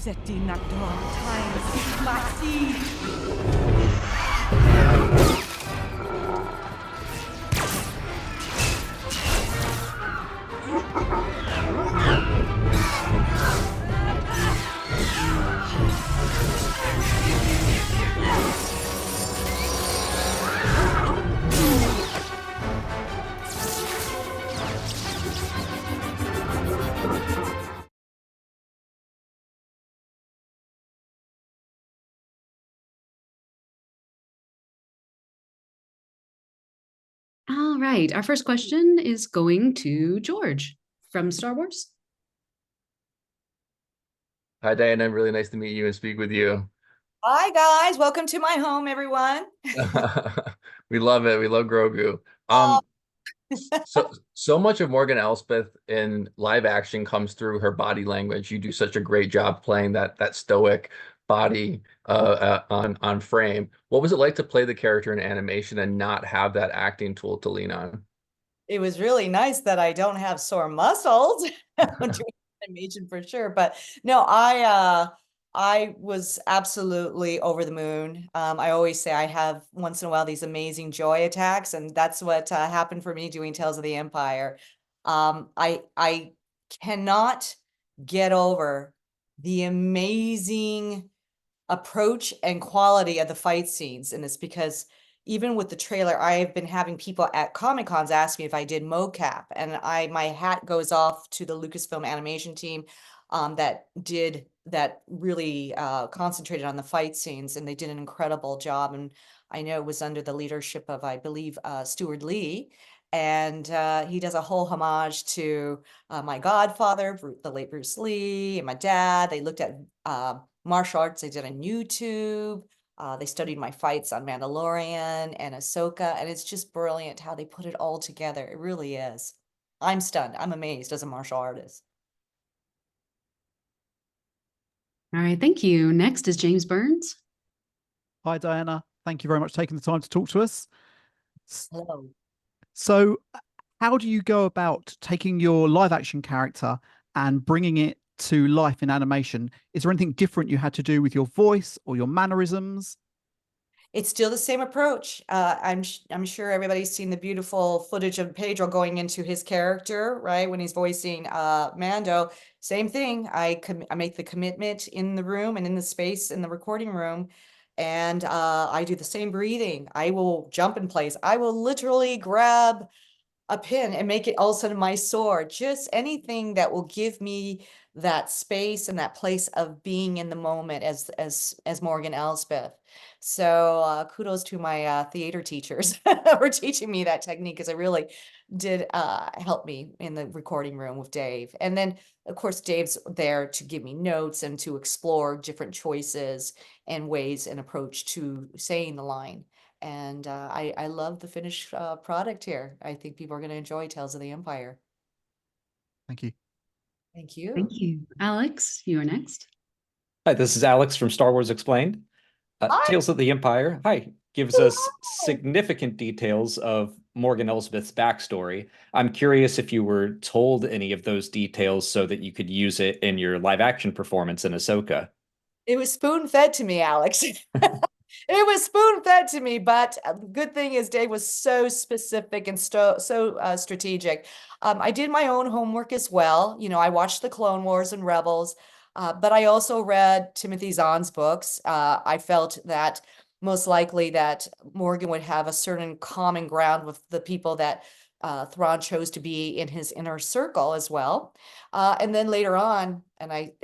setting at dawn times, my seed. All right, our first question is going to George from Star Wars. Hi, Diana. Really nice to meet you and speak with you. Hi, guys. Welcome to my home, everyone. We love it. We love Grogu. Oh. So much of Morgan Elspeth in live action comes through her body language. You do such a great job playing that stoic body on frame. What was it like to play the character in animation and not have that acting tool to lean on? It was really nice that I don't have sore muscles doing animation for sure. But no, I was absolutely over the moon. I always say I have once in a while these amazing joy attacks, and that's what happened for me doing Tales of the Empire. I cannot get over the amazing approach and quality of the fight scenes in this, because even with the trailer, I have been having people at Comic Cons ask me if I did mocap, and my hat goes off to the Lucasfilm animation team that really concentrated on the fight scenes, and they did an incredible job. And I know it was under the leadership of, I believe, Stuart Lee, and he does a whole homage to my godfather, the late Bruce Lee, and my dad. They looked at martial arts I did on YouTube. They studied my fights on Mandalorian and Ahsoka, and it's just brilliant how they put it all together. It really is. I'm stunned. I'm amazed as a martial artist. All right, thank you. Next is James Burns. Hi, Diana. Thank you very much for taking the time to talk to us. Hello. So, how do you go about taking your live action character and bringing it to life in animation? Is there anything different you had to do with your voice or your mannerisms? It's still the same approach. I'm sure everybody's seen the beautiful footage of Pedro going into his character, right? When he's voicing Mando. Same thing. I make the commitment in the room and in the space in the recording room, and I do the same breathing. I will jump in place. I will literally grab a pin and make it all of a sudden my sword. Just anything that will give me that space and that place of being in the moment as Morgan Elspeth. So kudos to my theater teachers for teaching me that technique, because it really did help me in the recording room with Dave. And then of course Dave's there to give me notes and to explore different choices and ways and approach to saying the line. And I love the finished product here. I think people are going to enjoy Tales of the Empire. Thank you. Thank you. Thank you. Alex, you are next. Hi, this is Alex from Star Wars Explained. Hi. Tales of the Empire, gives us significant details of Morgan Elsbeth's backstory. I'm curious if you were told any of those details so that you could use it in your live action performance in Ahsoka. It was spoon-fed to me, Alex. It was spoon-fed to me, but the good thing is Dave was so specific and so strategic. I did my own homework as well. You know, I watched the Clone Wars and Rebels, but I also read Timothy Zahn's books. I felt that most likely that Morgan would have a certain common ground with the people that Thrawn chose to be in his inner circle as well. And then later on,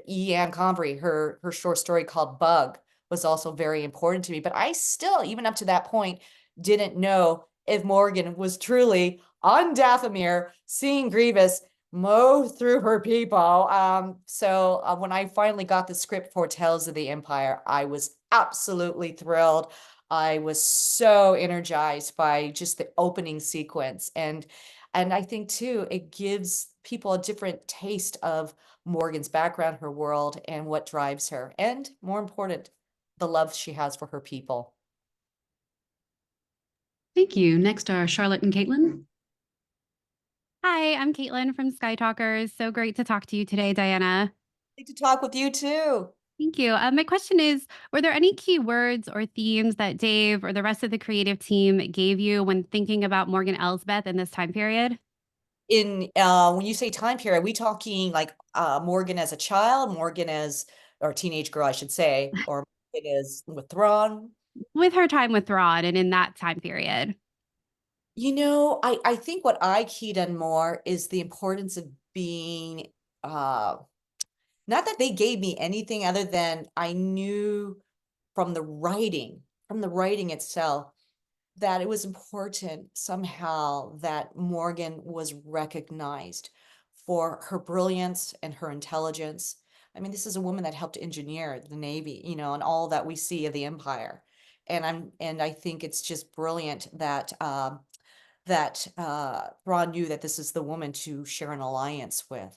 E. Anne Combry, her short story called Bug was also very important to me. But I still, even up to that point, didn't know if Morgan was truly on Dathomir, seeing Grievous mow through her people. So when I finally got the script for Tales of the Empire, I was absolutely thrilled. I was so energized by just the opening sequence. And I think too, it gives people a different taste of Morgan's background, her world, and what drives her. And more important, the love she has for her people. Thank you. Next are Charlotte and Caitlin. Hi, I'm Caitlin from Sky Talkers. So great to talk to you today, Diana. Great to talk with you too. Thank you. My question is, were there any key words or themes that Dave or the rest of the creative team gave you when thinking about Morgan Elsbeth in this time period? In when you say time period, are we talking like Morgan as a child, Morgan as or teenage girl, I should say, or Morgan is with Thrawn? With her time with Thrawn and in that time period. You know, I think what I keyed on more is the importance of being not that they gave me anything other than I knew from the writing itself, that it was important somehow that Morgan was recognized for her brilliance and her intelligence. I mean, this is a woman that helped engineer the Navy, you know, and all that we see of the Empire. And I think it's just brilliant that Thrawn knew that this is the woman to share an alliance with.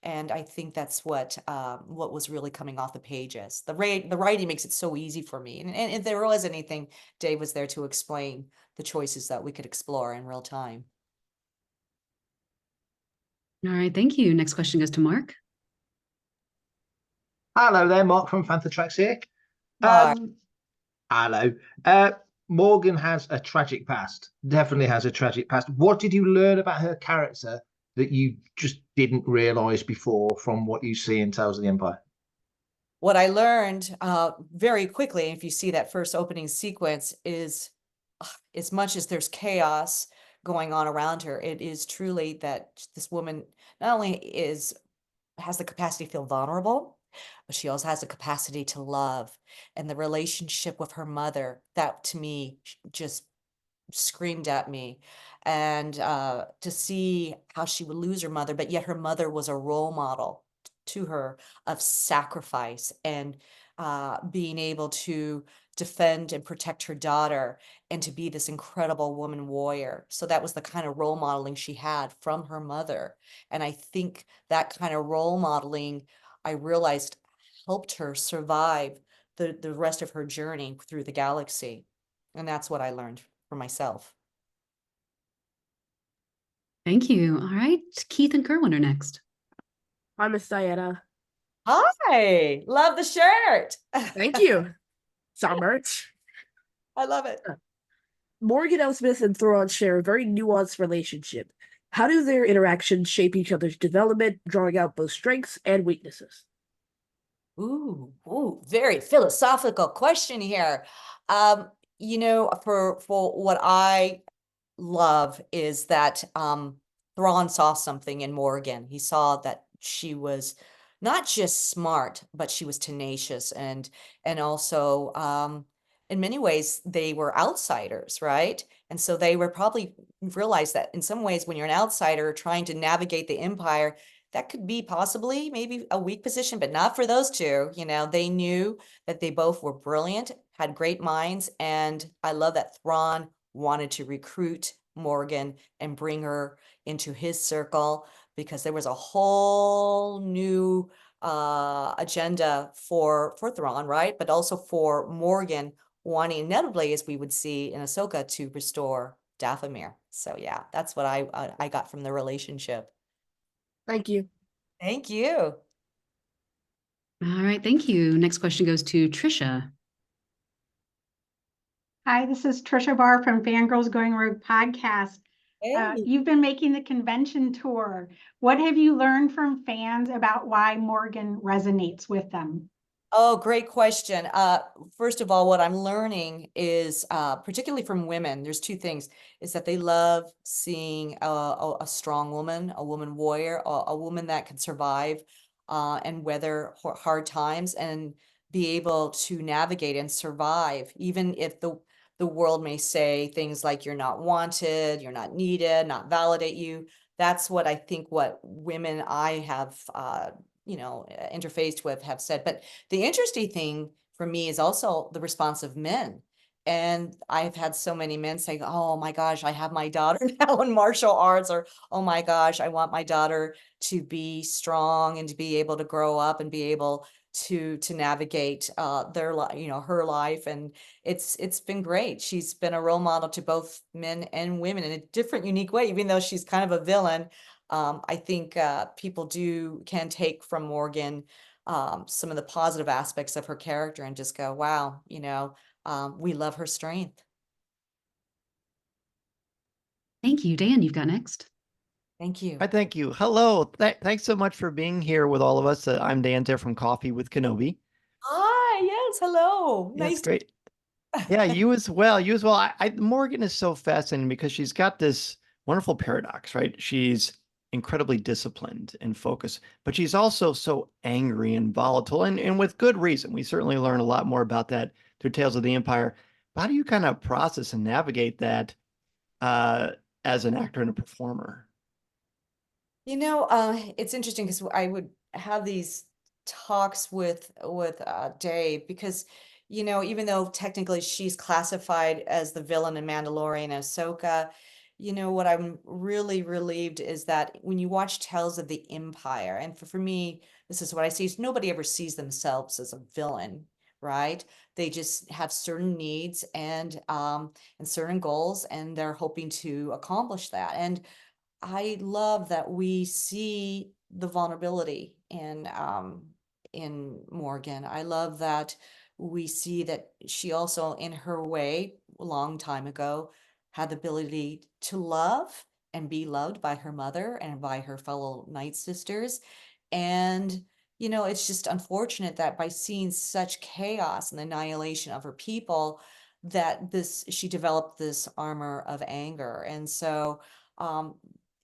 And I think that's what was really coming off the pages. The writing makes it so easy for me. And if there was anything, Dave was there to explain the choices that we could explore in real time. All right, thank you. Next question goes to Mark. Hello there, Mark from Fantatrax here. Mark. Hello. Morgan has a tragic past. Definitely has a tragic past. What did you learn about her character that you just didn't realize before from what you see in Tales of the Empire? What I learned very quickly, if you see that first opening sequence, is as much as there's chaos going on around her, it is truly that this woman not only has the capacity to feel vulnerable, but she also has the capacity to love. And the relationship with her mother, that to me just screamed at me. And to see how she would lose her mother, but yet her mother was a role model to her of sacrifice and being able to defend and protect her daughter and to be this incredible woman warrior. So that was the kind of role modeling she had from her mother. And I think that kind of role modeling, I realized, helped her survive the rest of her journey through the galaxy. And that's what I learned for myself. Thank you. All right, Keith and Kerwin are next. Hi, Miss Diana. Hi, love the shirt. Thank you. Sound merch. I love it. Morgan Elsbeth and Thrawn share a very nuanced relationship. How do their interactions shape each other's development, drawing out both strengths and weaknesses? Ooh, very philosophical question here. You know, for what I love is that Thrawn saw something in Morgan. He saw that she was not just smart, but she was tenacious and also in many ways they were outsiders, right? And so they were probably realized that in some ways when you're an outsider trying to navigate the empire, that could be possibly maybe a weak position, but not for those two. You know, they knew that they both were brilliant, had great minds, and I love that Thrawn wanted to recruit Morgan and bring her into his circle because there was a whole new agenda for Thrawn, right? But also for Morgan wanting inevitably, as we would see in Ahsoka, to restore Dathomir. So yeah, that's what I got from the relationship. Thank you. Thank you. All right, thank you. Next question goes to Trisha. Hi, this is Trisha Barr from Fangirls Going Rogue podcast. Hey. You've been making the convention tour. What have you learned from fans about why Morgan resonates with them? Oh, great question. First of all, what I'm learning is, particularly from women, there's two things, is that they love seeing a strong woman, a woman warrior, a woman that can survive and weather hard times and be able to navigate and survive, even if the world may say things like you're not wanted, you're not needed, not validate you. That's what I think what women I have interfaced with have said. But the interesting thing for me is also the response of men. And I've had so many men say, oh my gosh, I have my daughter now in martial arts, or oh my gosh, I want my daughter to be strong and to be able to grow up and be able to navigate her life. And it's been great. She's been a role model to both men and women in a different, unique way, even though she's kind of a villain. I think people can take from Morgan some of the positive aspects of her character and just go, wow, we love her strength. Thank you. Dan, you've got next. Thank you. Hi, thank you. Hello. Thanks so much for being here with all of us. I'm Dan Ter from Coffee with Kenobi. Hi, yes, hello. Yes, Nice great. Yeah, you as well. You as well. Morgan is so fascinating because she's got this wonderful paradox, right? She's incredibly disciplined and focused, but she's also so angry and volatile, and with good reason. We certainly learn a lot more about that through Tales of the Empire. But how do you kind of process and navigate that as an actor and a performer? It's interesting because I would have these talks with Dave because, even though technically she's classified as the villain in Mandalorian and Ahsoka, what I'm really relieved is that when you watch Tales of the Empire, and for me, this is what I see, is nobody ever sees themselves as a villain, right? They just have certain needs and certain goals, and they're hoping to accomplish that. And I love that we see the vulnerability in Morgan. I love that we see that she also, in her way, a long time ago, had the ability to love and be loved by her mother and by her fellow Night Sisters. And, it's just unfortunate that by seeing such chaos and the annihilation of her people, that she developed this armor of anger. And so,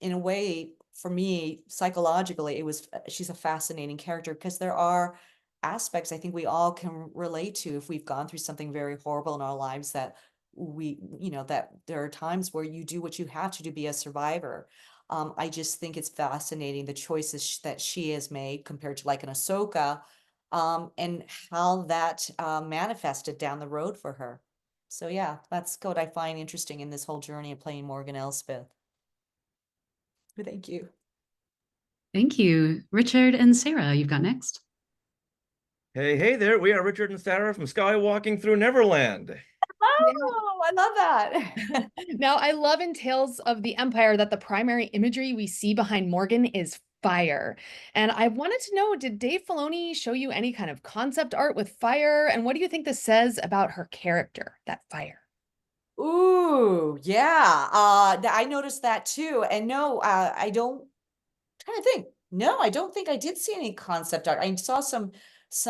in a way, for me, psychologically, she's a fascinating character because there are aspects I think we all can relate to if we've gone through something very horrible in our lives, that that there are times where you do what you have to be a survivor. I just think it's fascinating the choices that she has made compared to like an Ahsoka, and how that manifested down the road for her. So yeah, that's what I find interesting in this whole journey of playing Morgan Elspeth. Thank you. Thank you. Richard and Sarah, you've got next. Hey there. We are Richard and Sarah from Skywalking Through Neverland. Oh, I love that. Now, I love in Tales of the Empire that the primary imagery we see behind Morgan is fire. And I wanted to know, did Dave Filoni show you any kind of concept art with fire? And what do you think this says about her character, that fire? Ooh, yeah. I noticed that too. And no, I don't, trying to think. No, I don't think I did see any concept art. I saw some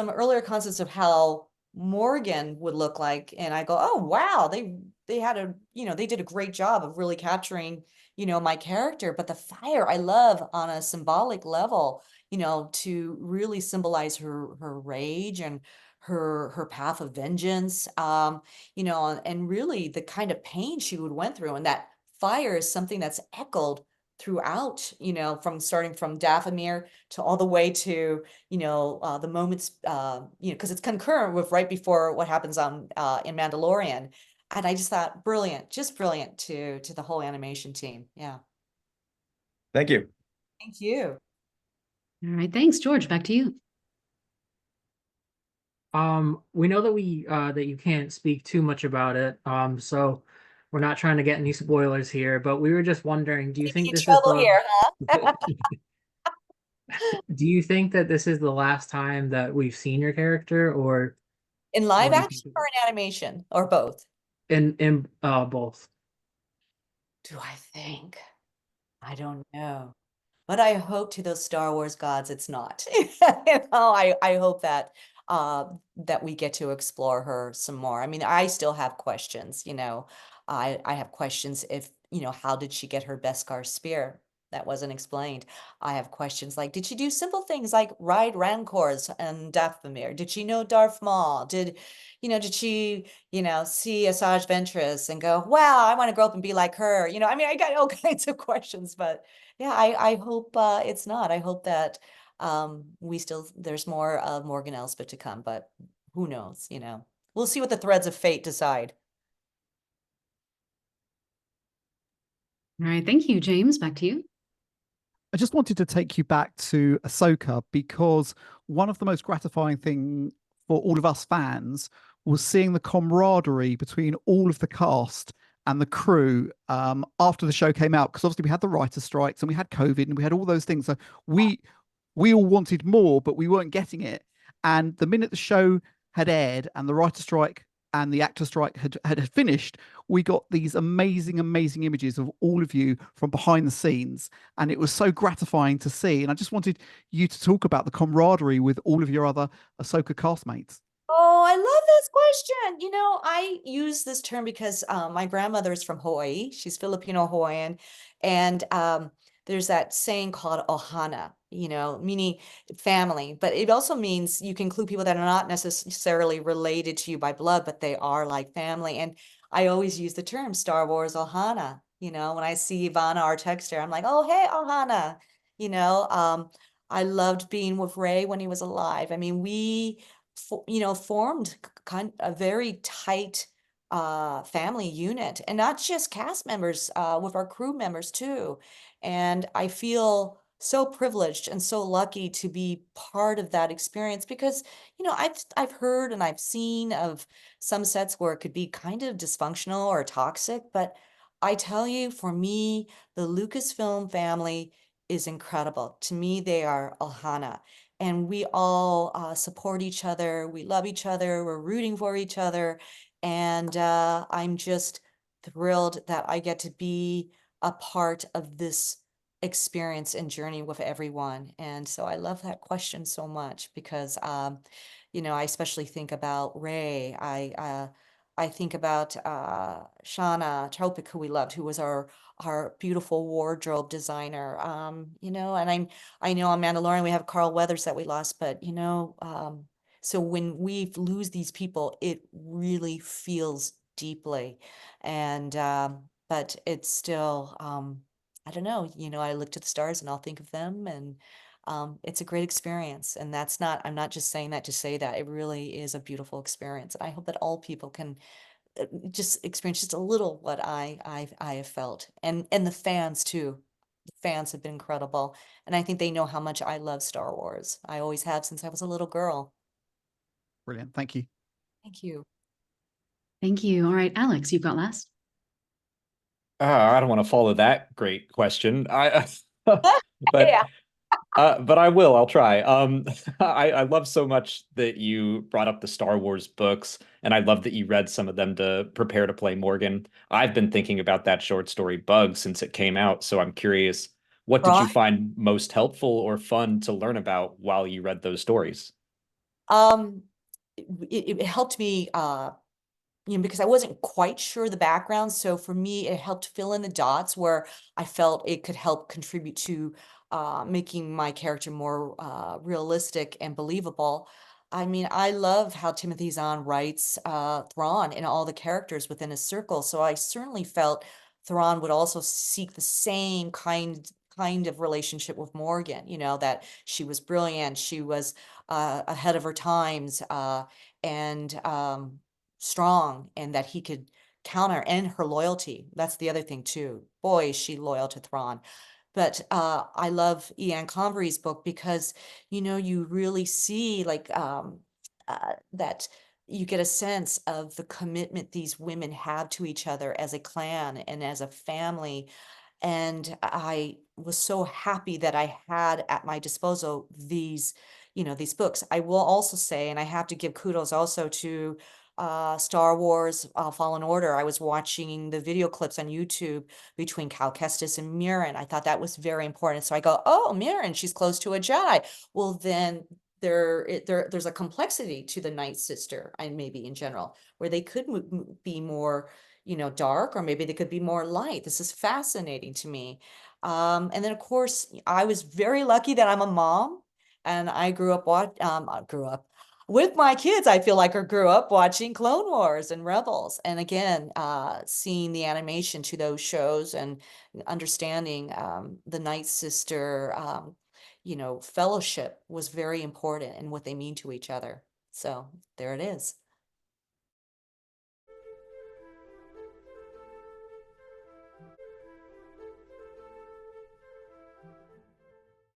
earlier concepts of how Morgan would look like, and I go, oh wow, they had they did a great job of really capturing, my character. But the fire I love on a symbolic level, to really symbolize her rage and her path of vengeance, and really the kind of pain she would went through. And that fire is something that's echoed throughout, from starting from Dathomir to all the way to, the moments, because it's concurrent with right before what happens on in Mandalorian. And I just thought brilliant, just brilliant to the whole animation team. Yeah. Thank you. Thank you. All right, thanks. George, back to you. We know that you can't speak too much about it. So we're not trying to get any spoilers here, but we were just wondering, do you think this is here, huh? do you think that this is the last time that we've seen your character, or In live action or in animation, or both? in both? Do I think? I don't know. But I hope to those Star Wars gods it's not. I hope that that we get to explore her some more. I mean, I still have questions, I have questions if, how did she get her Beskar spear? That wasn't explained. I have questions like, did she do simple things like ride Rancors and Dathomir? Did she know Darth Maul? Did she, see Asajj Ventress and go, wow, I want to grow up and be like her? I mean, I got all kinds of questions, but yeah, I hope it's not. I hope that there's more of Morgan Elspeth to come, but who knows, We'll see what the threads of fate decide. All right, thank you, James. Back to you. I just wanted to take you back to Ahsoka because one of the most gratifying things for all of us fans was seeing the camaraderie between all of the cast and the crew after the show came out, because obviously we had the writer strikes and we had COVID and we had all those things. So we we all wanted more, but we weren't getting it. And the minute the show had aired and the writer strike and the actor strike had finished, we got these amazing, amazing images of all of you from behind the scenes. And it was so gratifying to see. And I just wanted you to talk about the camaraderie with all of your other Ahsoka castmates. Oh, I love this question. You know, I use this term because my grandmother is from Hawaii. She's Filipino Hawaiian. And there's that saying called ohana, you know, meaning family. But it also means you can include people that are not necessarily related to you by blood, but they are like family. And I always use the term Star Wars ohana. You know, when I see Ivana, our texter, I'm like, oh, hey, ohana. You know, I loved being with Ray when he was alive. I mean, we formed kind of a very tight family unit, and not just cast members, with our crew members too. And I feel so privileged and so lucky to be part of that experience because, I've heard and I've seen of some sets where it could be kind of dysfunctional or toxic, but I tell you, for me, the Lucasfilm family is incredible. To me, they are Ohana, and we all support each other. We love each other. We're rooting for each other. And I'm just thrilled that I get to be a part of this experience and journey with everyone. And so I love that question so much because, I especially think about Ray. I think about Shauna Tropic, who we loved, who was our beautiful wardrobe designer. And I know on Mandalorian we have Carl Weathers that we lost, but so when we lose these people, it really feels deeply. And but it's still I don't know, I look to the stars and I'll think of them, and it's a great experience. And I'm not just saying that to say that. It really is a beautiful experience. And I hope that all people can just experience just a little what I have felt. And the fans too. The fans have been incredible. And I think they know how much I love Star Wars. I always have since I was a little girl. Brilliant. Thank you. Thank you. Thank you. All right, Alex, you've got last. I don't want to follow that great question. But Yeah. but I will. I'll try. I love so much that you brought up the Star Wars books, and I love that you read some of them to prepare to play Morgan. I've been thinking about that short story Bug since it came out, so I'm curious, what did you find most helpful or fun to learn about while you read those stories? It helped me because I wasn't quite sure the background. So for me, it helped fill in the dots where I felt it could help contribute to making my character more realistic and believable. I mean, I love how Timothy Zahn writes Thrawn and all the characters within a circle. So I certainly felt Thrawn would also seek the same kind of relationship with Morgan, that she was brilliant, she was ahead of her times, and strong, and that he could counter, and her loyalty. That's the other thing too. Boy, is she loyal to Thrawn. But I love Ian Convery's book because, you really see that you get a sense of the commitment these women have to each other as a clan and as a family. And I was so happy that I had at my disposal these books. I will also say, and I have to give kudos also to Star Wars Fallen Order. I was watching the video clips on YouTube between Cal Kestis and Mirren. I thought that was very important. So I go, oh, Mirren, she's close to a Jedi. Well, then there's a complexity to the Night Sister, and maybe in general, where they could be more dark, or maybe they could be more light. This is fascinating to me. And then of course, I was very lucky that I'm a mom, and I grew up with my kids. I feel like I grew up watching Clone Wars and Rebels. And again, seeing the animation to those shows and understanding the Night Sister, fellowship was very important and what they mean to each other. So there it is.